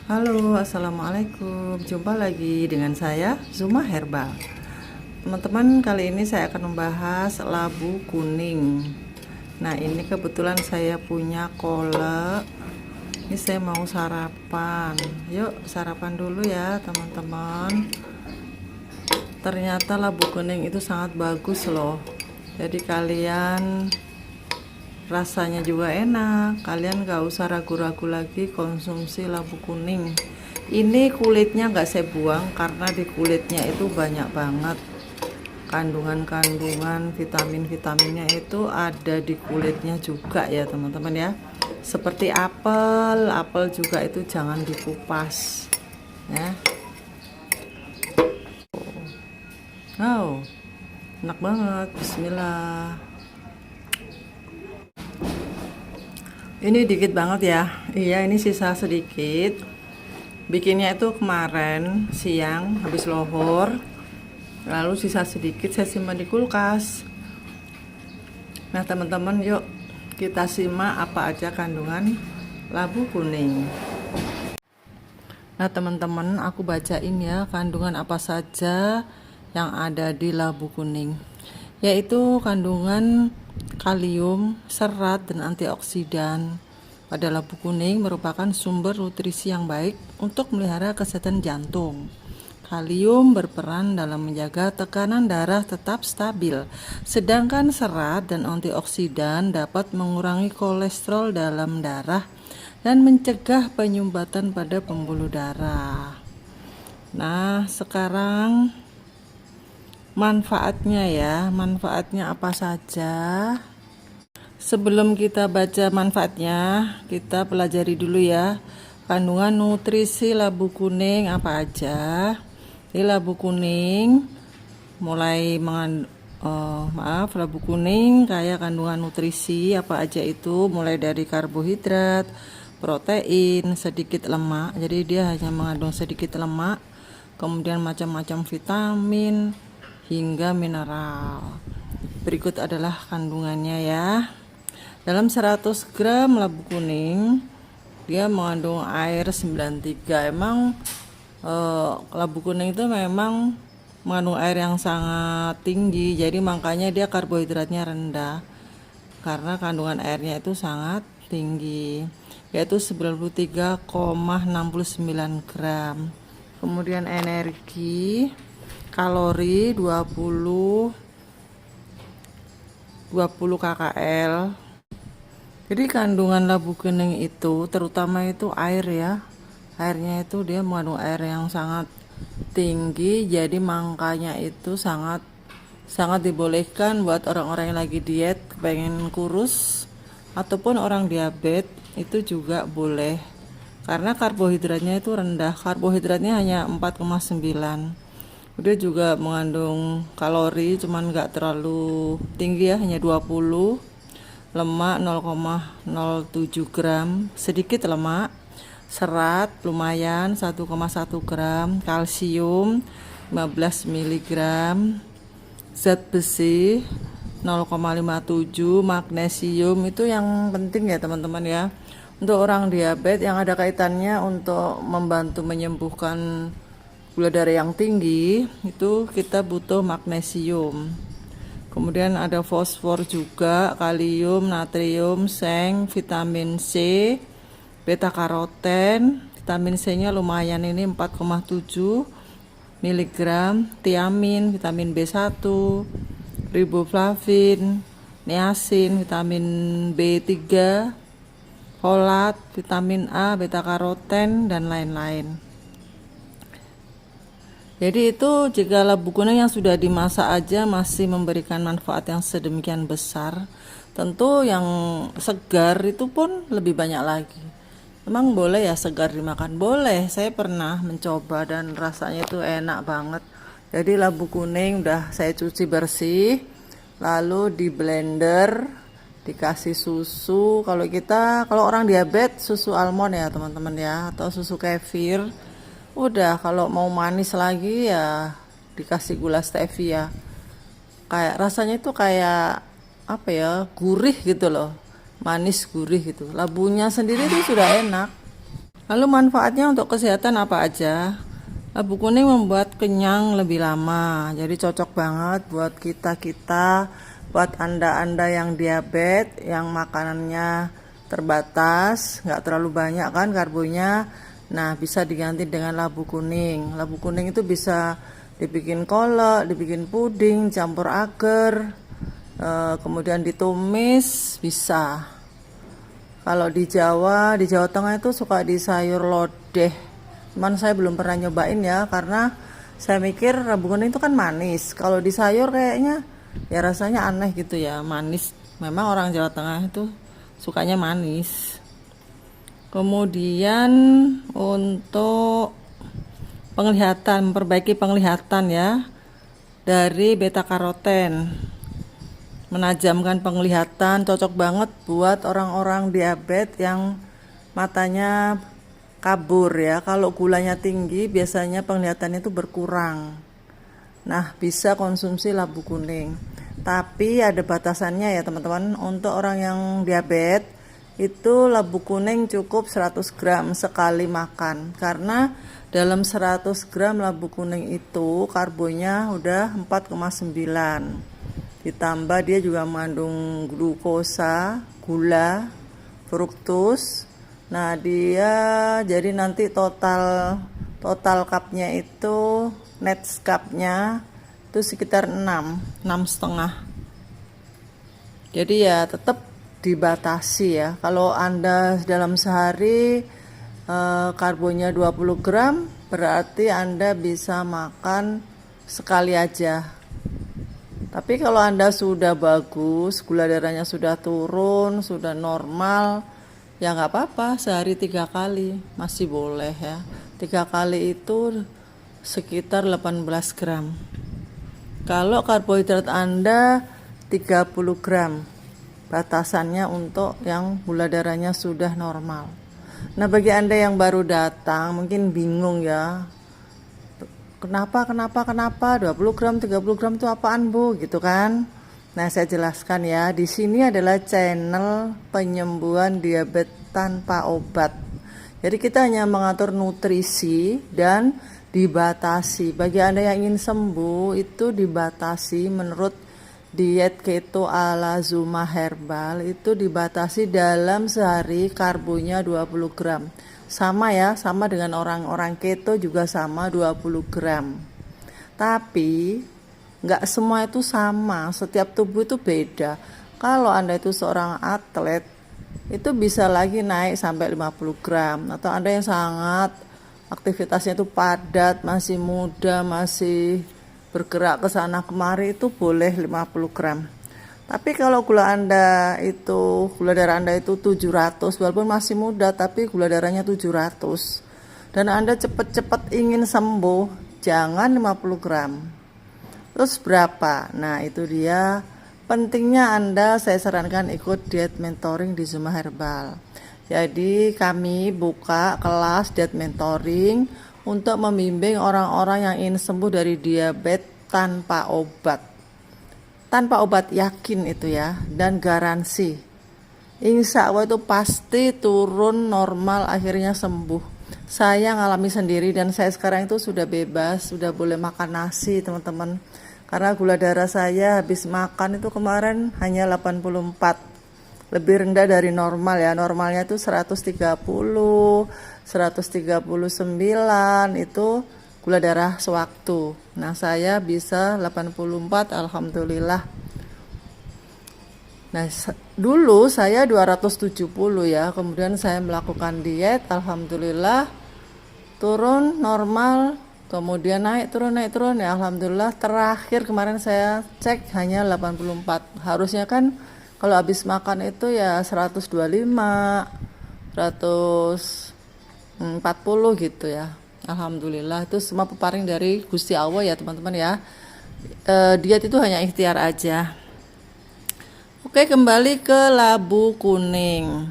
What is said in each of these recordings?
Halo, assalamualaikum. Jumpa lagi dengan saya, Zuma Herbal. Teman-teman, kali ini saya akan membahas labu kuning. Nah, ini kebetulan saya punya kolak. Ini saya mau sarapan. Yuk, sarapan dulu ya, teman-teman. Ternyata labu kuning itu sangat bagus loh. Jadi kalian rasanya juga enak, kalian gak usah ragu-ragu lagi konsumsi labu kuning. Ini kulitnya gak saya buang karena di kulitnya itu banyak banget kandungan-kandungan vitamin-vitaminnya, itu ada di kulitnya juga ya teman-teman ya. Seperti apel juga itu jangan dikupas ya. Oh, enak banget. Bismillah. Ini dikit banget ya. Iya, ini sisa sedikit. Bikinnya itu kemarin siang habis lohor. Lalu sisa sedikit saya simpan di kulkas. Nah, teman-teman, yuk kita simak apa aja kandungan labu kuning. Nah, teman-teman, aku bacain ya kandungan apa saja yang ada di labu kuning. Yaitu kandungan kalium, serat, dan antioksidan. Pada labu kuning merupakan sumber nutrisi yang baik untuk melihara kesehatan jantung. Kalium berperan dalam menjaga tekanan darah tetap stabil, sedangkan serat dan antioksidan dapat mengurangi kolesterol dalam darah dan mencegah penyumbatan pada pembuluh darah. Nah, sekarang manfaatnya apa saja? Sebelum kita baca manfaatnya, kita pelajari dulu ya kandungan nutrisi labu kuning apa aja. Di labu kuning labu kuning kaya kandungan nutrisi apa aja itu, mulai dari karbohidrat, protein, sedikit lemak. Jadi dia hanya mengandung sedikit lemak, kemudian macam-macam vitamin hingga mineral. Berikut adalah kandungannya ya. Dalam 100 gram labu kuning dia mengandung air 93. Emang labu kuning itu memang mengandung air yang sangat tinggi, jadi makanya dia karbohidratnya rendah karena kandungan airnya itu sangat tinggi, yaitu 93,69 gram. Kemudian energi kalori 20 kcal. Jadi kandungan labu kuning itu terutama itu air ya. Airnya itu dia mengandung air yang sangat tinggi, jadi makanya itu sangat dibolehkan buat orang-orang yang lagi diet, pengen kurus ataupun orang diabetes itu juga boleh. Karena karbohidratnya itu rendah, karbohidratnya hanya 4,9. Dia juga mengandung kalori cuman nggak terlalu tinggi ya, hanya 20. Lemak 0,07 gram, sedikit lemak. Serat lumayan 1,1 gram, kalsium 15 mg, zat besi 0,57, magnesium itu yang penting ya teman-teman ya. Untuk orang diabetes yang ada kaitannya untuk membantu menyembuhkan gula darah yang tinggi, itu kita butuh magnesium. Kemudian ada fosfor juga, kalium, natrium, seng, vitamin C, beta karoten. Vitamin C-nya lumayan ini 4,7 mg, tiamin, vitamin B1, riboflavin, niacin, vitamin B3, folat, vitamin A, beta karoten, dan lain-lain. Jadi itu jika labu kuning yang sudah dimasak aja masih memberikan manfaat yang sedemikian besar, tentu yang segar itu pun lebih banyak lagi. Emang boleh ya segar dimakan? Boleh, saya pernah mencoba dan rasanya itu enak banget. Jadi labu kuning udah saya cuci bersih, lalu di blender, dikasih susu. Kalau orang diabetes susu almond ya teman-teman ya, atau susu kefir. Udah, kalau mau manis lagi ya dikasih gula stevia. Kayak rasanya itu kayak apa ya, gurih gitu loh, manis gurih gitu. Labunya sendiri itu sudah enak. Lalu manfaatnya untuk kesehatan apa aja? Labu kuning membuat kenyang lebih lama, jadi cocok banget buat kita-kita, buat anda-anda yang diabetes, yang makanannya terbatas, nggak terlalu banyak kan karbonya. Nah, bisa diganti dengan labu kuning. Labu kuning itu bisa dibikin kolak, dibikin puding, campur agar, kemudian ditumis, bisa. Kalau di Jawa Tengah itu suka di sayur lodeh. Cuman saya belum pernah nyobain ya, karena saya mikir labu kuning itu kan manis. Kalau di sayur kayaknya ya rasanya aneh gitu ya, manis. Memang orang Jawa Tengah itu sukanya manis. Kemudian untuk penglihatan, memperbaiki penglihatan ya, dari beta karoten. Menajamkan penglihatan, cocok banget buat orang-orang diabetes yang matanya kabur ya. Kalau gulanya tinggi biasanya penglihatannya itu berkurang. Nah, bisa konsumsi labu kuning. Tapi ada batasannya ya teman-teman. Untuk orang yang diabetes itu labu kuning cukup 100 gram sekali makan. Karena dalam 100 gram labu kuning itu karbonnya udah 4,9. Ditambah dia juga mengandung glukosa, gula, fruktus. Nah, dia jadi nanti total cupnya itu, net cupnya itu sekitar 6 setengah. Jadi ya tetap dibatasi ya. Kalau Anda dalam sehari karbonnya 20 gram, berarti Anda bisa makan sekali aja. Tapi kalau Anda sudah bagus, gula darahnya sudah turun, sudah normal, ya nggak apa-apa, sehari 3 kali masih boleh ya. 3 kali itu sekitar 18 gram. Kalau karbohidrat Anda 30 gram, batasannya untuk yang gula darahnya sudah normal. Nah, bagi Anda yang baru datang mungkin bingung ya, Kenapa 20 gram, 30 gram itu apaan Bu? Gitu kan. Nah, saya jelaskan ya. Di sini adalah channel penyembuhan diabetes tanpa obat. Jadi kita hanya mengatur nutrisi dan dibatasi. Bagi Anda yang ingin sembuh itu dibatasi menurut diet keto ala Zuma Herbal, itu dibatasi dalam sehari karbonnya 20 gram. Sama ya, sama dengan orang-orang keto juga sama 20 gram. Tapi nggak semua itu sama, setiap tubuh itu beda. Kalau Anda itu seorang atlet, itu bisa lagi naik sampai 50 gram. Atau Anda yang sangat aktivitasnya itu padat, masih muda, masih bergerak ke sana kemari, itu boleh 50 gram. Tapi kalau gula darah Anda itu 700, walaupun masih muda tapi gula darahnya 700, dan Anda cepat-cepat ingin sembuh, jangan 50 gram. Terus berapa? Nah, itu dia pentingnya saya sarankan ikut diet mentoring di Zuma Herbal. Jadi kami buka kelas diet mentoring untuk membimbing orang-orang yang ingin sembuh dari diabetes tanpa obat. Tanpa obat, yakin itu ya, dan garansi. Insya Allah itu pasti turun normal, akhirnya sembuh. Saya ngalami sendiri dan saya sekarang itu sudah bebas, sudah boleh makan nasi teman-teman. Karena gula darah saya habis makan itu kemarin hanya 84. Lebih rendah dari normal ya. Normalnya itu 130, 139 itu gula darah sewaktu. Nah, saya bisa 84, alhamdulillah. Nah, dulu saya 270 ya. Kemudian saya melakukan diet, alhamdulillah turun normal, kemudian naik turun ya, alhamdulillah. Terakhir kemarin saya cek hanya 84. Harusnya kan kalau habis makan itu ya 125, 140 gitu ya. Alhamdulillah, itu semua peparing dari Gusti Allah ya teman-teman ya. Diet itu hanya ikhtiar aja. Oke, kembali ke labu kuning.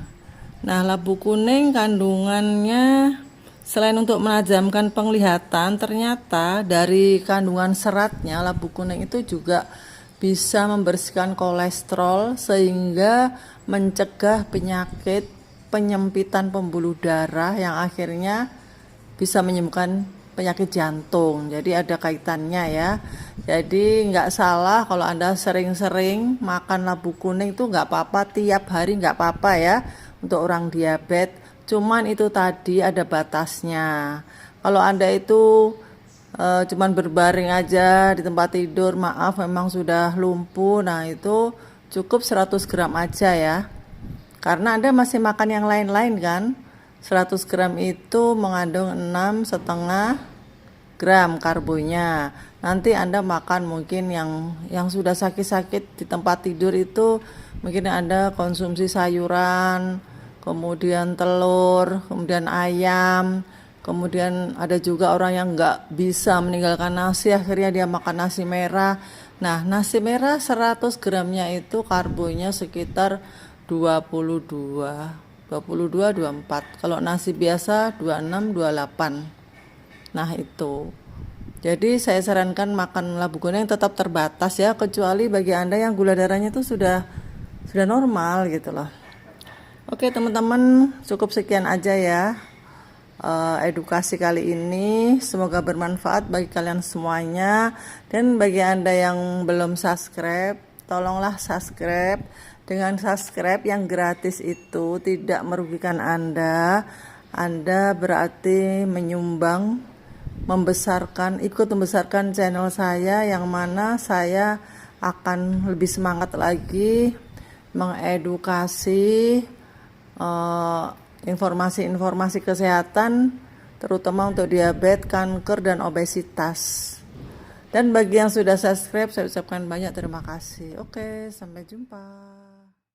Nah, labu kuning kandungannya selain untuk menajamkan penglihatan, ternyata dari kandungan seratnya labu kuning itu juga bisa membersihkan kolesterol sehingga mencegah penyakit penyempitan pembuluh darah yang akhirnya bisa menyembuhkan penyakit jantung. Jadi ada kaitannya ya. Jadi nggak salah kalau Anda sering-sering makan labu kuning itu nggak apa-apa, tiap hari nggak apa-apa ya untuk orang diabetes. Cuman itu tadi ada batasnya. Kalau Anda itu cuman berbaring aja di tempat tidur, maaf memang sudah lumpuh, nah itu cukup 100 gram aja ya. Karena Anda masih makan yang lain-lain kan. 100 gram itu mengandung 6,5 gram karbonya. Nanti Anda makan mungkin yang sudah sakit-sakit di tempat tidur itu mungkin Anda konsumsi sayuran, kemudian telur, kemudian ayam, kemudian ada juga orang yang nggak bisa meninggalkan nasi, akhirnya dia makan nasi merah. Nah, nasi merah 100 gramnya itu karbonya sekitar 24. Kalau nasi biasa 26, 28. Nah, itu. Jadi saya sarankan makan labu kuning tetap terbatas ya, kecuali bagi Anda yang gula darahnya itu sudah normal gitu loh. Oke, teman-teman, cukup sekian aja ya. Edukasi kali ini semoga bermanfaat bagi kalian semuanya, dan bagi Anda yang belum subscribe, tolonglah subscribe. Dengan subscribe yang gratis itu tidak merugikan Anda berarti ikut membesarkan channel saya, yang mana saya akan lebih semangat lagi mengedukasi informasi-informasi kesehatan, terutama untuk diabetes, kanker, dan obesitas. Dan bagi yang sudah subscribe, saya ucapkan banyak terima kasih. Oke, sampai jumpa.